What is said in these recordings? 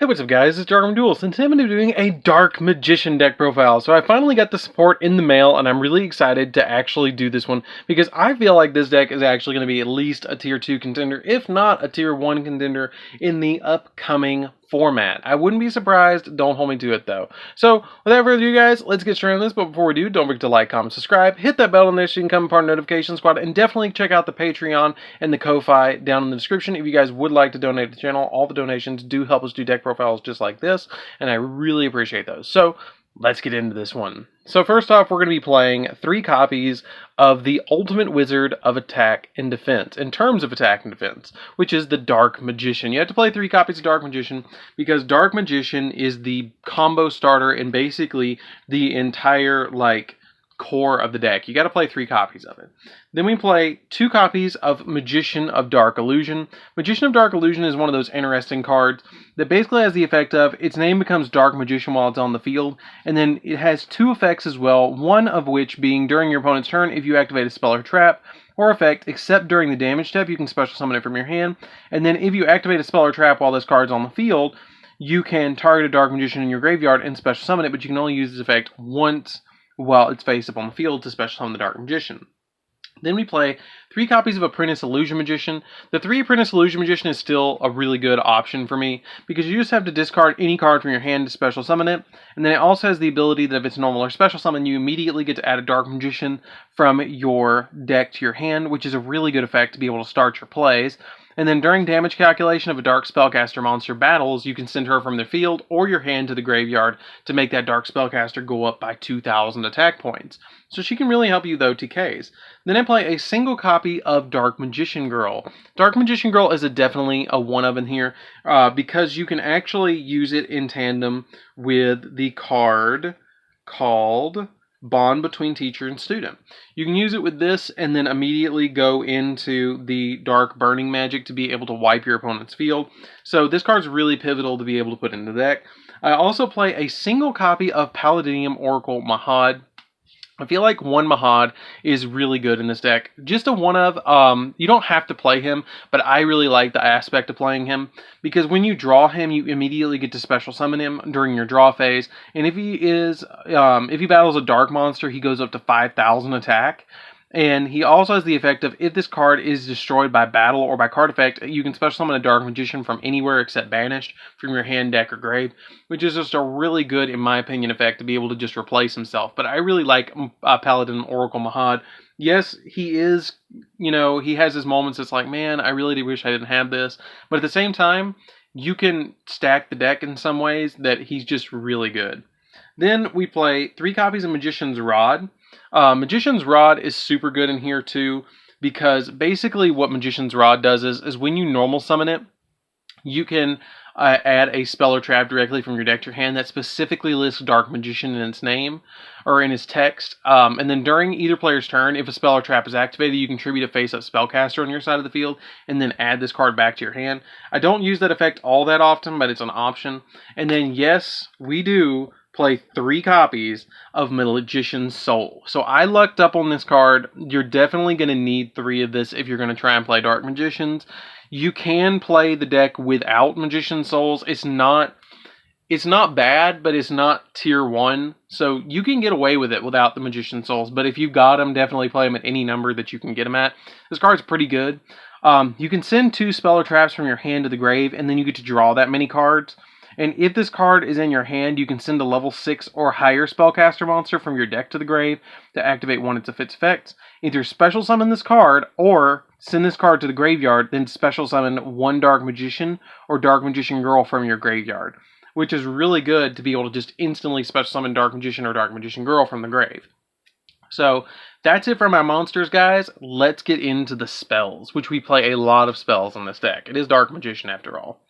Hey, what's up guys, it's DarkArmedDuelist, and today I'm going to be doing a Dark Magician deck profile. So I finally got the support in the mail, and I'm really excited to actually do this one, because I feel like this deck is actually going to be at least a Tier 2 contender, if not a Tier 1 contender, in the upcoming format. I wouldn't be surprised, don't hold me to it though. So, without further ado guys, let's get straight on this, but before we do, don't forget to like, comment, subscribe, hit that bell on there so you can become part of the notification squad, and definitely check out the Patreon and the Ko-Fi down in the description if you guys would like to donate to the channel. All the donations do help us do deck profiles just like this, and I really appreciate those. So, let's get into this one. So first off, we're going to be playing 3 copies of the Ultimate Wizard of Attack and Defense, in terms of Attack and Defense, which is the Dark Magician. You have to play 3 copies of Dark Magician, because Dark Magician is the combo starter and basically the entire, core of the deck. You got to play 3 copies of it. Then we play 2 copies of Magician of Dark Illusion. Magician of Dark Illusion is one of those interesting cards that basically has the effect of its name becomes Dark Magician while it's on the field, and then it has 2 effects as well, one of which being during your opponent's turn if you activate a spell or trap or effect, except during the damage step, you can special summon it from your hand, and then if you activate a spell or trap while this card's on the field, you can target a Dark Magician in your graveyard and special summon it, but you can only use this effect once while it's face up on the field to special summon the Dark Magician. Then we play 3 copies of Apprentice Illusion Magician. The 3 Apprentice Illusion Magician is still a really good option for me, because you just have to discard any card from your hand to special summon it, and then it also has the ability that if it's normal or special summon, you immediately get to add a Dark Magician from your deck to your hand, which is a really good effect to be able to start your plays. And then during damage calculation of a Dark Spellcaster monster battles, you can send her from the field or your hand to the graveyard to make that Dark Spellcaster go up by 2,000 attack points. So she can really help you though TKs. Then I play a single copy of Dark Magician Girl. Dark Magician Girl is definitely a one-of in here, because you can actually use it in tandem with the card called Bond Between Teacher and Student. You can use it with this and then immediately go into the Dark Burning Magic to be able to wipe your opponent's field. So this card's really pivotal to be able to put in the deck. I also play a single copy of Paladin Oracle Mahad. I feel like one Mahad is really good in this deck. Just a one of, you don't have to play him, but I really like the aspect of playing him, because when you draw him, you immediately get to special summon him during your draw phase, and if he battles a dark monster, he goes up to 5,000 attack. And he also has the effect of, if this card is destroyed by battle or by card effect, you can special summon a Dark Magician from anywhere except banished from your hand, deck, or grave, which is just a really good, in my opinion, effect to be able to just replace himself. But I really like Paladin Oracle Mahad. Yes, he is, he has his moments. It's like, man, I really wish I didn't have this. But at the same time, you can stack the deck in some ways that he's just really good. Then we play 3 copies of Magician's Rod. Magician's Rod is super good in here too, because basically what Magician's Rod does is when you normal summon it, you can add a spell or trap directly from your deck to your hand that specifically lists Dark Magician in its name or in its text. And then during either player's turn, if a spell or trap is activated, you can tribute a face-up spellcaster on your side of the field and then add this card back to your hand. I don't use that effect all that often, but it's an option. And then yes, we do play 3 copies of Magician's Soul. So I lucked up on this card. You're definitely going to need 3 of this if you're going to try and play Dark Magicians. You can play the deck without Magician's Souls. It's not bad, but it's not tier 1. So you can get away with it without the Magician's Souls. But if you got them, definitely play them at any number that you can get them at. This card's pretty good. You can send 2 spell or traps from your hand to the grave, and then you get to draw that many cards. And if this card is in your hand, you can send a level 6 or higher spellcaster monster from your deck to the grave to activate one of its effects. Either special summon this card or send this card to the graveyard, then special summon 1 Dark Magician or Dark Magician Girl from your graveyard, which is really good to be able to just instantly special summon Dark Magician or Dark Magician Girl from the grave. So that's it for my monsters, guys. Let's get into the spells, which we play a lot of spells in this deck. It is Dark Magician after all.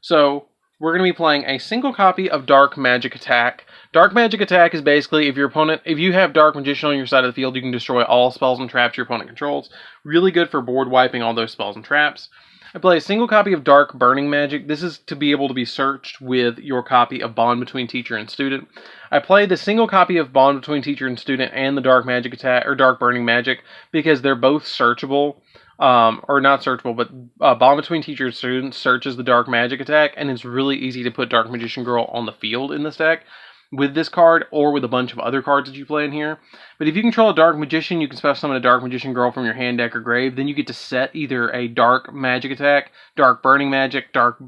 So we're going to be playing a single copy of Dark Magic Attack. Dark Magic Attack is basically if you have Dark Magician on your side of the field, you can destroy all spells and traps your opponent controls. Really good for board wiping all those spells and traps. I play a single copy of Dark Burning Magic. This is to be able to be searched with your copy of Bond Between Teacher and Student. I play the single copy of Bond Between Teacher and Student and the Dark Magic Attack or Dark Burning Magic because they're both searchable or not searchable, but Bond Between Teacher and Student searches the Dark Magic attack, and it's really easy to put Dark Magician Girl on the field in this deck with this card, or with a bunch of other cards that you play in here. But if you control a Dark Magician, you can special summon a Dark Magician Girl from your hand, deck, or grave. Then you get to set either a Dark Magic attack, Dark Burning Magic, Dark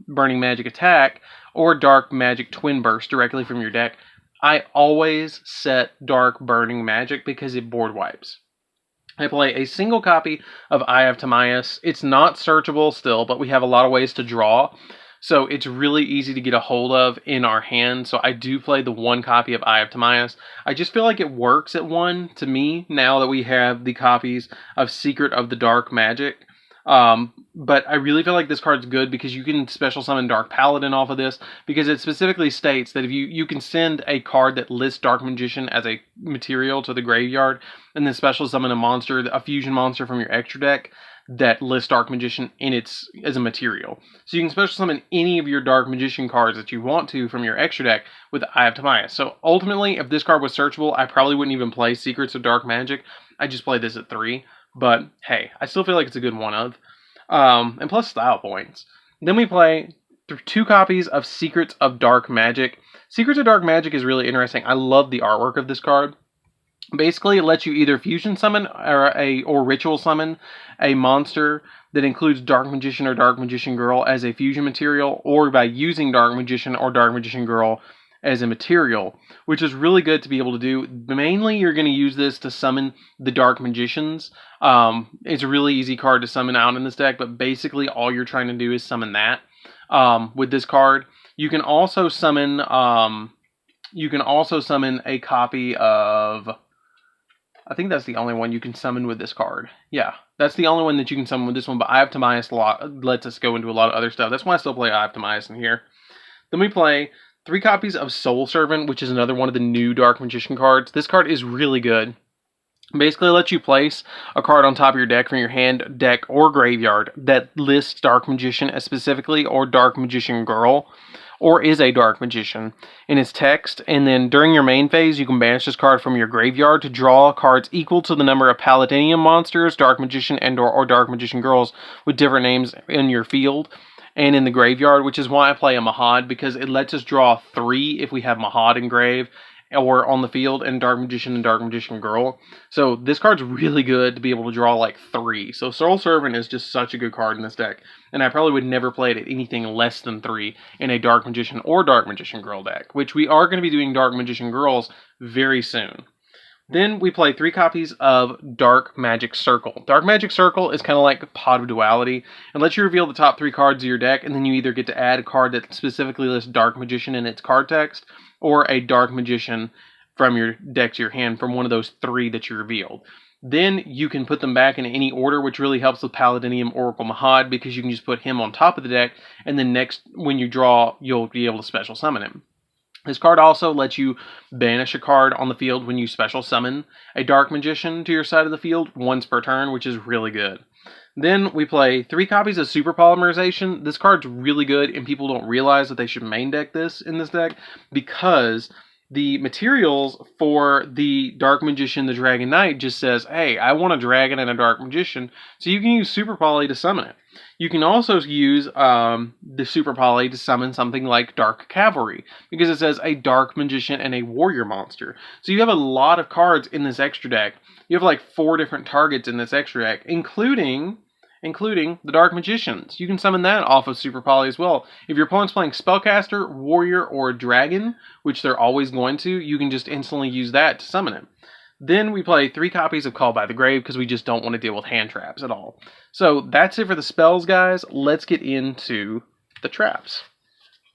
Burning Magic attack, or Dark Magic Twin Burst directly from your deck. I always set Dark Burning Magic because it board wipes. I play a single copy of Eye of Timaeus. It's not searchable still, but we have a lot of ways to draw. So it's really easy to get a hold of in our hand. So I do play the one copy of Eye of Timaeus. I just feel like it works at one to me now that we have the copies of Secret of the Dark Magic. But I really feel like this card's good because you can special summon Dark Paladin off of this, because it specifically states that if you can send a card that lists Dark Magician as a material to the graveyard, and then special summon a monster, a fusion monster from your extra deck that lists Dark Magician in its as a material. So you can special summon any of your Dark Magician cards that you want to from your extra deck with Eye of Timaeus. So ultimately, if this card was searchable, I probably wouldn't even play Secrets of Dark Magic. I just play this at 3. But hey, I still feel like it's a good one of. And plus style points. Then we play 2 copies of Secrets of Dark Magic. Secrets of Dark Magic is really interesting. I love the artwork of this card. Basically, it lets you either fusion summon or ritual summon a monster that includes Dark Magician or Dark Magician Girl as a fusion material, or by using Dark Magician or Dark Magician Girl as a material, which is really good to be able to do. Mainly, you're going to use this to summon the Dark Magicians. It's a really easy card to summon out in this deck, but basically all you're trying to do is summon that with this card. You can also summon a copy of, I think that's the only one you can summon with this card. Yeah, that's the only one that you can summon with this one, but Eye of Timaeus lets us go into a lot of other stuff. That's why I still play Eye of Timaeus in here. Then we play 3 copies of Soul Servant, which is another one of the new Dark Magician cards. This card is really good. Basically, it lets you place a card on top of your deck from your hand, deck, or graveyard that lists Dark Magician as specifically, or Dark Magician Girl, or is a Dark Magician in its text. And then during your main phase, you can banish this card from your graveyard to draw cards equal to the number of Paladinium monsters, Dark Magician, and or Dark Magician Girls with different names in your field and in the graveyard, which is why I play a Mahad, because it lets us draw 3 if we have Mahad in grave or on the field, and Dark Magician and Dark Magician Girl. So this card's really good to be able to draw like 3. So Soul Servant is just such a good card in this deck, and I probably would never play it at anything less than 3 in a Dark Magician or Dark Magician Girl deck, which we are going to be doing Dark Magician Girls very soon. Then we play 3 copies of Dark Magic Circle. Dark Magic Circle is kind of like Pot of Duality, and lets you reveal the top 3 cards of your deck, and then you either get to add a card that specifically lists Dark Magician in its card text, or a Dark Magician from your deck to your hand from one of those 3 that you revealed. Then you can put them back in any order, which really helps with Paladinium Oracle Mahad, because you can just put him on top of the deck, and then next, when you draw, you'll be able to special summon him. This card also lets you banish a card on the field when you special summon a Dark Magician to your side of the field once per turn, which is really good. Then we play 3 copies of Super Polymerization. This card's really good, and people don't realize that they should main deck this in this deck, because the materials for the Dark Magician, the Dragon Knight, just says, hey, I want a dragon and a Dark Magician, so you can use Super Poly to summon it. You can also use the Super Poly to summon something like Dark Cavalry, because it says a Dark Magician and a Warrior monster. So you have a lot of cards in this extra deck. You have like 4 different targets in this extra deck, including the Dark Magicians. You can summon that off of Super Poly as well. If your opponent's playing Spellcaster, Warrior, or Dragon, which they're always going to, you can just instantly use that to summon it. Then we play 3 copies of Call by the Grave, because we just don't want to deal with hand traps at all. So that's it for the spells, guys. Let's get into the traps,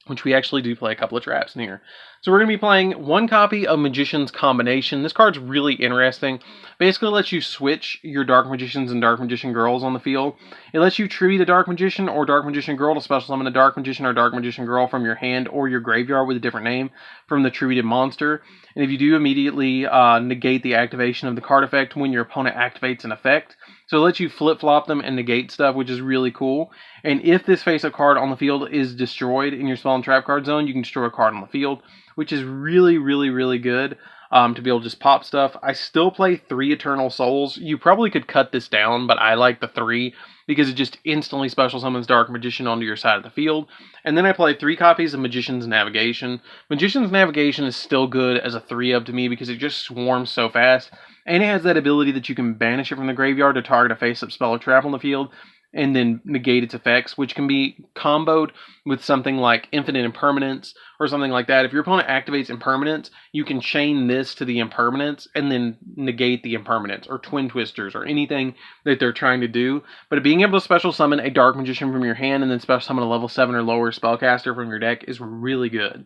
which we actually do play a couple of traps in here. So we're going to be playing 1 copy of Magician's Combination. This card's really interesting. Basically lets you switch your Dark Magicians and Dark Magician Girls on the field. It lets you tribute a Dark Magician or Dark Magician Girl to special summon a Dark Magician or Dark Magician Girl from your hand or your graveyard with a different name from the tributed monster. And if you do, immediately negate the activation of the card effect when your opponent activates an effect. So it lets you flip-flop them and negate stuff, which is really cool. And if this face-up card on the field is destroyed in your spell and trap card zone, you can destroy a card on the field, which is really, really, really good. to be able to just pop stuff. I still play 3 Eternal Souls. You probably could cut this down, but I like the 3 because it just instantly special summons Dark Magician onto your side of the field. And then I play 3 copies of Magician's Navigation. Magician's Navigation is still good as a 3-of to me because it just swarms so fast. And it has that ability that you can banish it from the graveyard to target a face-up spell or trap on the field, and then negate its effects, which can be comboed with something like Infinite Impermanence or something like that. If your opponent activates Impermanence, you can chain this to the Impermanence and then negate the Impermanence, or Twin Twisters, or anything that they're trying to do. But being able to special summon a Dark Magician from your hand and then special summon a level 7 or lower spellcaster from your deck is really good.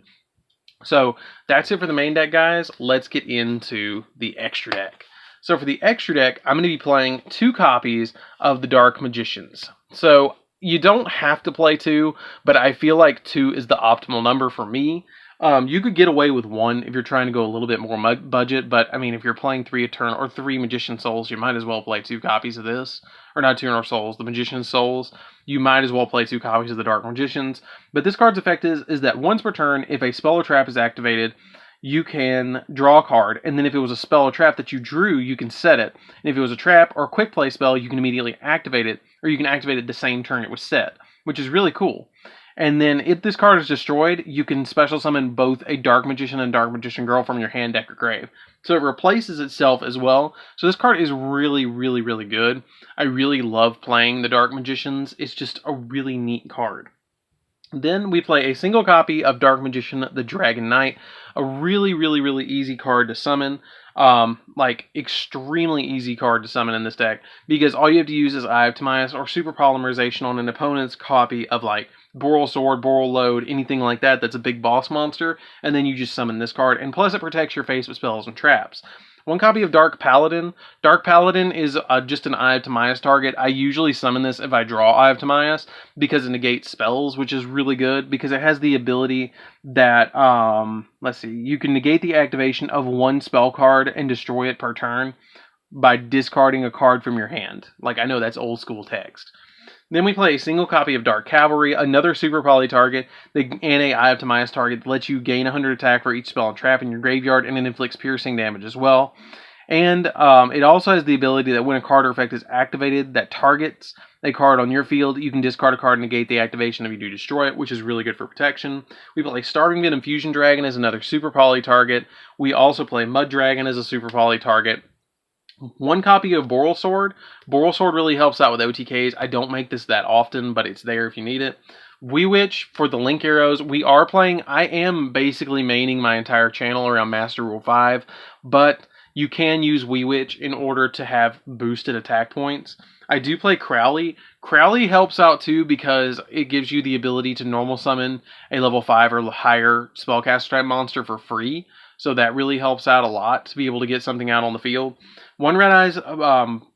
So that's it for the main deck, guys. Let's get into the extra deck. So for the extra deck, I'm going to be playing 2 copies of the Dark Magicians. So you don't have to play 2, but I feel like 2 is the optimal number for me. You could get away with 1 if you're trying to go a little bit more budget, but I mean, if you're playing 3 Magician Souls, you might as well play 2 copies of this. Or not 2 Eternal Souls, the Magician Souls. You might as well play 2 copies of the Dark Magicians. But this card's effect is that once per turn, if a spell or trap is activated, you can draw a card, and then if it was a spell or trap that you drew, you can set it. And if it was a trap or a quick play spell, you can immediately activate it, or you can activate it the same turn it was set, which is really cool. And then if this card is destroyed, you can special summon both a Dark Magician and Dark Magician Girl from your hand, deck, or grave. So it replaces itself as well. So this card is really, really, really good. I really love playing the Dark Magicians. It's just a really neat card. Then we play a single copy of Dark Magician, the Dragon Knight. A really, really, really easy card to summon. Like, extremely easy card to summon in this deck, because all you have to use is Eye of Timaeus or Super Polymerization on an opponent's copy of, like, Boral Sword, Boral Load, anything like that that's a big boss monster, and then you just summon this card, and plus it protects your face with spells and traps. 1 copy of Dark Paladin. Dark Paladin is just an Eye of Timaeus target. I usually summon this if I draw Eye of Timaeus because it negates spells, which is really good because it has the ability that, let's see, you can negate the activation of 1 spell card and destroy it per turn by discarding a card from your hand. Like, I know that's old school text. Then we play a single copy of Dark Cavalry, another Super Poly target, and a Eye of Timaeus target that lets you gain 100 attack for each spell and trap in your graveyard, and it inflicts piercing damage as well. And it also has the ability that when a card or effect is activated that targets a card on your field, you can discard a card and negate the activation if you do destroy it, which is really good for protection. We play Starving Vid Infusion Dragon as another Super Poly target. We also play Mud Dragon as a Super Poly target. 1 copy of Boral Sword. Boral Sword really helps out with OTKs. I don't make this that often, but it's there if you need it. Wee Witch for the Link Arrows. I am basically maining my entire channel around Master Rule 5, but you can use Wee Witch in order to have boosted attack points. I do play Crowley. Crowley helps out too because it gives you the ability to normal summon a level 5 or higher spellcaster type monster for free. So that really helps out a lot to be able to get something out on the field. 1 Red Eyes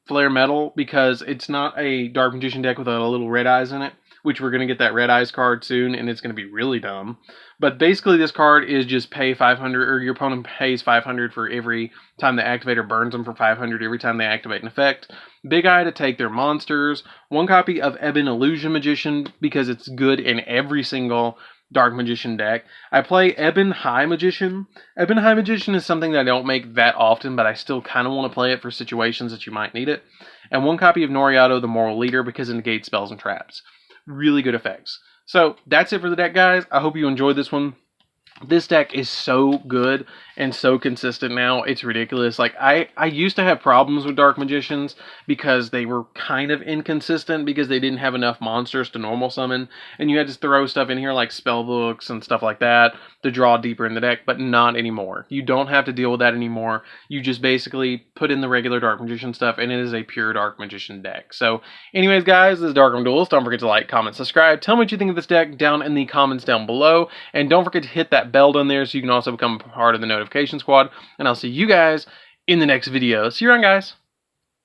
Flare Metal because it's not a Dark Magician deck with a little Red Eyes in it, which we're going to get that Red Eyes card soon, and it's going to be really dumb. But basically this card is just pay 500, or your opponent pays 500 for every time the activator burns them for 500 every time they activate an effect. Big Eye to take their monsters. 1 copy of Ebon Illusion Magician because it's good in every single Dark Magician deck. I play Ebon High Magician. Ebon High Magician is something that I don't make that often, but I still kind of want to play it for situations that you might need it. And 1 copy of Noriato, the Moral Leader, because it negates spells and traps. Really good effects. So that's it for the deck, guys. I hope you enjoyed this one. This deck is so good and so consistent now, it's ridiculous. Like, I used to have problems with Dark Magicians because they were kind of inconsistent because they didn't have enough monsters to normal summon, and you had to throw stuff in here like spell books and stuff like that to draw deeper in the deck, but not anymore. You don't have to deal with that anymore. You just basically put in the regular Dark Magician stuff, and it is a pure Dark Magician deck. So, anyways, guys, this is DarkArmedDuelist. Don't forget to like, comment, subscribe. Tell me what you think of this deck down in the comments down below, and don't forget to hit that bell down there so you can also become part of the notification squad, and I'll see you guys in the next video. See you around, guys.